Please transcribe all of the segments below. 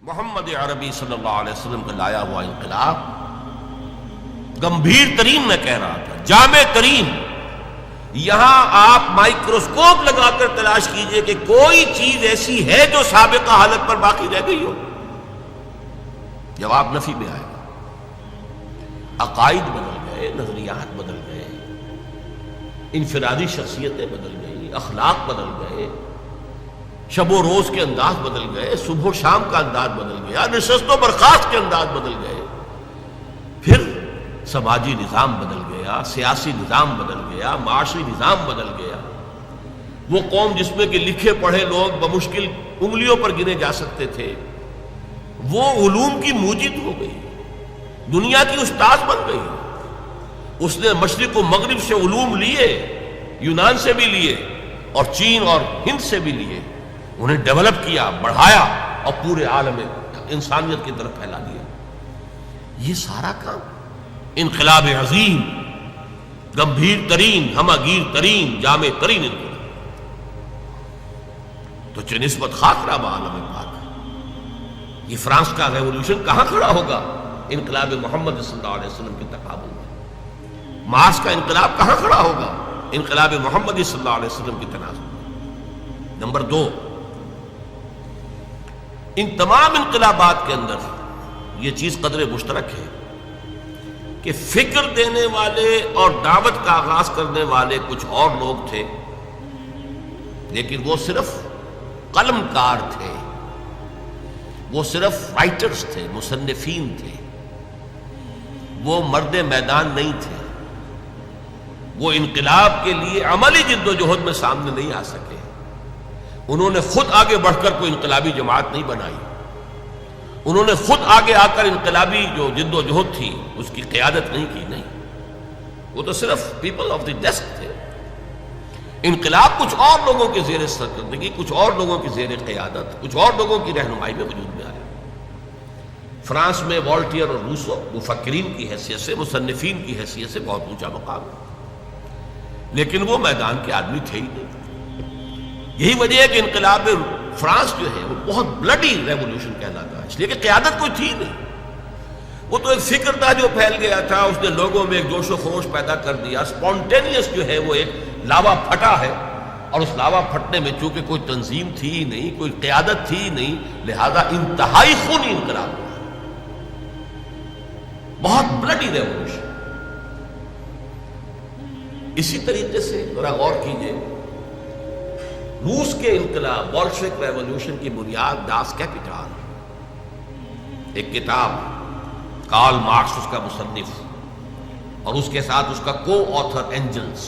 محمد عربی صلی اللہ علیہ وسلم کا لایا ہوا انقلاب گمبھیر ترین، میں کہہ رہا تھا جامع ترین. یہاں آپ مائکروسکوپ لگا کر تلاش کیجئے کہ کوئی چیز ایسی ہے جو سابقہ حالت پر باقی رہ گئی ہو. جواب نفی میں آئے گا. عقائد بدل گئے، نظریات بدل گئے، انفرادی شخصیتیں بدل گئی، اخلاق بدل گئے، شب و روز کے انداز بدل گئے، صبح و شام کا انداز بدل گیا، نشست و برخاست کے انداز بدل گئے، پھر سماجی نظام بدل گیا، سیاسی نظام بدل گیا، معاشی نظام بدل گیا. وہ قوم جس میں کہ لکھے پڑھے لوگ بمشکل انگلیوں پر گنے جا سکتے تھے، وہ علوم کی موجد ہو گئی، دنیا کی استاذ بن گئی. اس نے مشرق و مغرب سے علوم لیے، یونان سے بھی لیے اور چین اور ہند سے بھی لیے، انہیں ڈیولپ کیا، بڑھایا اور پورے عالم انسانیت کی طرف پھیلا دیا. یہ سارا کام انقلاب عظیم، گمبھیر ترین، ہمہ گیر ترین، جامع ترین انقلاب. تو چہ نسبت خاطرہ بعالم پاک، یہ فرانس کا ریولوشن کہاں کھڑا ہوگا انقلاب محمد صلی اللہ علیہ وسلم کے تقابل میں؟ مارس کا انقلاب کہاں کھڑا ہوگا انقلاب محمد صلی اللہ علیہ وسلم کی تناظر میں؟ نمبر 2، ان تمام انقلابات کے اندر یہ چیز قدر مشترک ہے کہ فکر دینے والے اور دعوت کا آغاز کرنے والے کچھ اور لوگ تھے، لیکن وہ صرف قلم کار تھے، وہ صرف رائٹرز تھے، مصنفین تھے، وہ مرد میدان نہیں تھے. وہ انقلاب کے لیے عملی جد و جہد میں سامنے نہیں آ سکے. انہوں نے خود آگے بڑھ کر کوئی انقلابی جماعت نہیں بنائی، انہوں نے خود آگے آ کر انقلابی جو جد و جہد تھی اس کی قیادت نہیں کی. نہیں، وہ تو صرف پیپل آف دی ڈیسک تھے. انقلاب کچھ اور لوگوں کے زیر سرکردگی، کچھ اور لوگوں کی زیر قیادت، کچھ اور لوگوں کی رہنمائی میں وجود میں آیا. فرانس میں والٹیئر اور روسو مفکرین کی حیثیت سے، مصنفین کی حیثیت سے بہت اونچا مقام ہے، لیکن وہ میدان کے آدمی تھے ہی نہیں. یہی وجہ ہے کہ انقلاب فرانس جو ہے وہ بہت بلڈی ریولوشن کہلاتا ہے، اس لیے کہ قیادت کوئی تھی نہیں. وہ تو ایک فکر تھا جو پھیل گیا تھا، اس نے لوگوں میں ایک جوش و خروش پیدا کر دیا. اسپونٹینیس جو ہے وہ ایک لاوا پھٹا ہے، اور اس لاوا پھٹنے میں چونکہ کوئی تنظیم تھی ہی نہیں، کوئی قیادت تھی ہی نہیں، لہذا انتہائی خونی انقلاب ہوا، بہت بلڈی ریولوشن. اسی طریقے سے ذرا غور کیجئے، روس کے انقلاب بولشوک ریولوشن کی بنیاد داس کیپیٹال، ایک کتاب، کارل مارکس اس کا مصنف اور اس کے ساتھ اس کا کو آتھر اینجلز،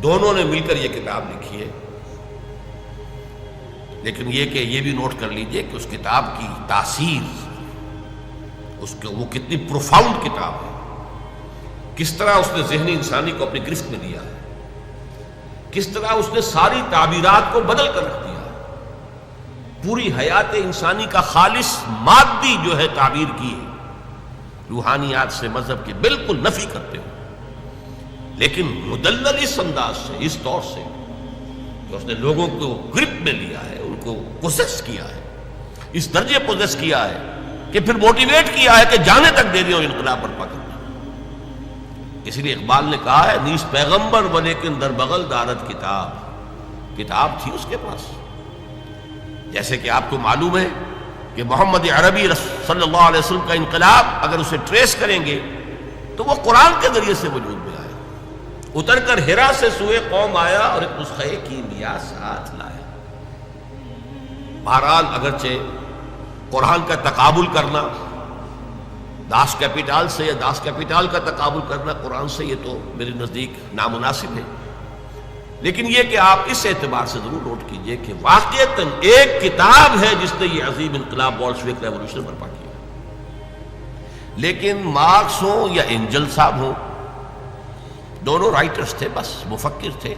دونوں نے مل کر یہ کتاب لکھی ہے. لیکن یہ کہ یہ بھی نوٹ کر لیجئے کہ اس کتاب کی تاثیر، وہ کتنی پروفاؤنڈ کتاب ہے، کس طرح اس نے ذہنی انسانی کو اپنی گرفت میں لیا ہے، کس طرح اس نے ساری تعبیرات کو بدل کر رکھ دیا ہے. پوری حیات انسانی کا خالص مادی جو ہے تعبیر کی ہے، روحانیات سے، مذہب کی بالکل نفی کرتے ہو، لیکن مدلل اس انداز سے، اس طور سے کہ اس نے لوگوں کو گرپ میں لیا ہے، ان کو پوزیس کیا ہے، اس درجے پوزیس کیا ہے کہ پھر موٹیویٹ کیا ہے کہ جانے تک دے دیں انقلاب برپا کرنا. اسی لیے اقبال نے کہا ہے، نیس پیغمبر و لیکن در بغل دارت کتاب، کتاب تھی اس کے پاس. جیسے کہ آپ کو معلوم ہے کہ محمد عربی صلی اللہ علیہ وسلم کا انقلاب اگر اسے ٹریس کریں گے تو وہ قرآن کے ذریعے سے وجود میں آیا. اتر کر ہرا سے سوئے قوم آیا اور ایک نسخہ کیمیا ساتھ لایا. بہرحال اگرچہ قرآن کا تقابل کرنا داس کیپیٹال سے، یا داس کیپیٹال کا تقابل کرنا قرآن سے، یہ تو میرے نزدیک نامناسب ہے، لیکن یہ کہ آپ اس اعتبار سے ضرور نوٹ کیجئے کہ واقعتاً ایک کتاب ہے جس نے یہ عظیم انقلاب بولشوک ریولوشن برپا کیا. لیکن مارکس ہوں یا اینجل صاحب ہوں، دونوں رائٹرز تھے، بس مفکر تھے.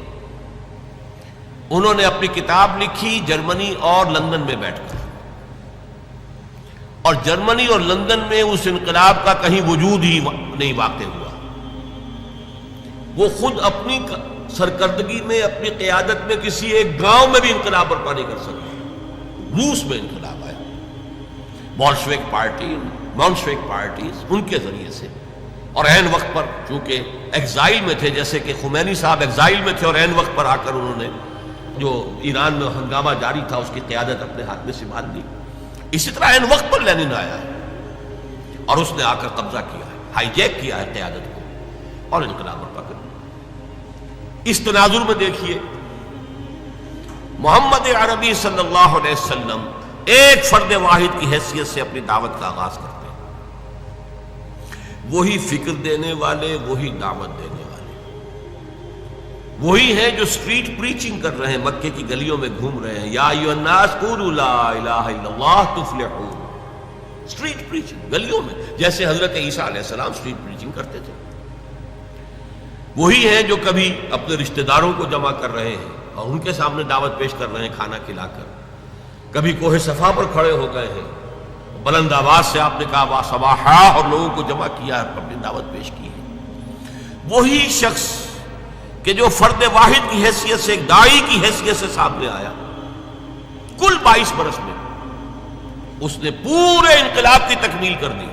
انہوں نے اپنی کتاب لکھی جرمنی اور لندن میں بیٹھ کر، اور جرمنی اور لندن میں اس انقلاب کا کہیں وجود ہی نہیں واقع ہوا. وہ خود اپنی سرکردگی میں، اپنی قیادت میں کسی ایک گاؤں میں بھی انقلاب برپا نہیں کر سکے. روس میں انقلاب آیا، بولشوک پارٹیز ان کے ذریعے سے، اور عین وقت پر چونکہ ایگزائل میں تھے، جیسے کہ خمینی صاحب ایگزائل میں تھے اور عین وقت پر آ کر انہوں نے جو ایران میں ہنگامہ جاری تھا اس کی قیادت اپنے ہاتھ میں سنبھال لی، اسی طرح عین وقت پر لینن آیا ہے اور اس نے آ کر قبضہ کیا ہے، ہائی جیک کیا ہے قیادت کو اور انقلاب برپا کر دیا۔ اس تناظر میں دیکھیے محمد عربی صلی اللہ علیہ وسلم ایک فرد واحد کی حیثیت سے اپنی دعوت کا آغاز کرتے ہیں، وہی فکر دینے والے، وہی دعوت دینے والے، وہی ہیں جو اسٹریٹ پریچنگ کر رہے ہیں، مکے کی گلیوں میں گھوم رہے ہیں، یا ایھا الناس قولوا لا الہ الا اللہ تفلحون، اسٹریٹ پریچنگ گلیوں میں، جیسے حضرت عیسیٰ علیہ السلام اسٹریٹ پریچنگ کرتے تھے۔ وہی ہیں جو کبھی اپنے رشتہ داروں کو جمع کر رہے ہیں اور ان کے سامنے دعوت پیش کر رہے ہیں کھانا کھلا کر، کبھی کوہ صفا پر کھڑے ہو گئے ہیں، بلند آواز سے آپ نے کہا وا صباحا اور لوگوں کو جمع کیا اور اپنی دعوت پیش کی ہے۔ وہی شخص کہ جو فرد واحد کی حیثیت سے، ایک داعی کی حیثیت سے سامنے آیا، کل 22 برس میں اس نے پورے انقلاب کی تکمیل کر دی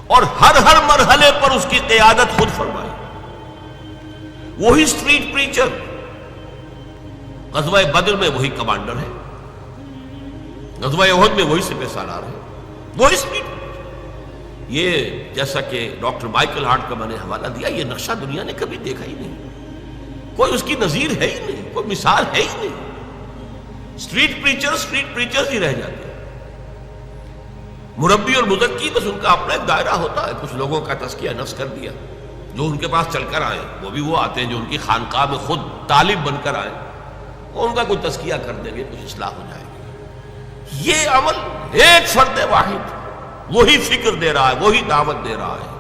اور ہر مرحلے پر اس کی قیادت خود فرمائی۔ وہی اسٹریٹ پریچر، غزوہ بدر میں وہی کمانڈر ہے، غزوہ احد میں وہی سپہ سالار ہے، وہی اسٹریٹ پریچر۔ یہ جیسا کہ ڈاکٹر مائیکل ہارٹ کا میں نے حوالہ دیا، یہ نقشہ دنیا نے کبھی دیکھا ہی نہیں، کوئی اس کی نظیر ہے ہی نہیں، کوئی مثال ہے ہی نہیں۔ اسٹریٹ پریچرز ہی رہ جاتے ہیں۔ مربی اور مزکی بس ان کا اپنا ایک دائرہ ہوتا ہے، کچھ لوگوں کا تزکیہ نفس کر دیا، جو ان کے پاس چل کر آئے وہ بھی وہ آتے ہیں جو ان کی خانقاہ میں خود طالب بن کر آئے، ان کا کوئی تزکیہ کر دیں گے، کچھ اصلاح ہو جائے گی۔ یہ عمل ایک فرد واحد وہی فکر دے رہا ہے، وہی دعوت دے رہا ہے،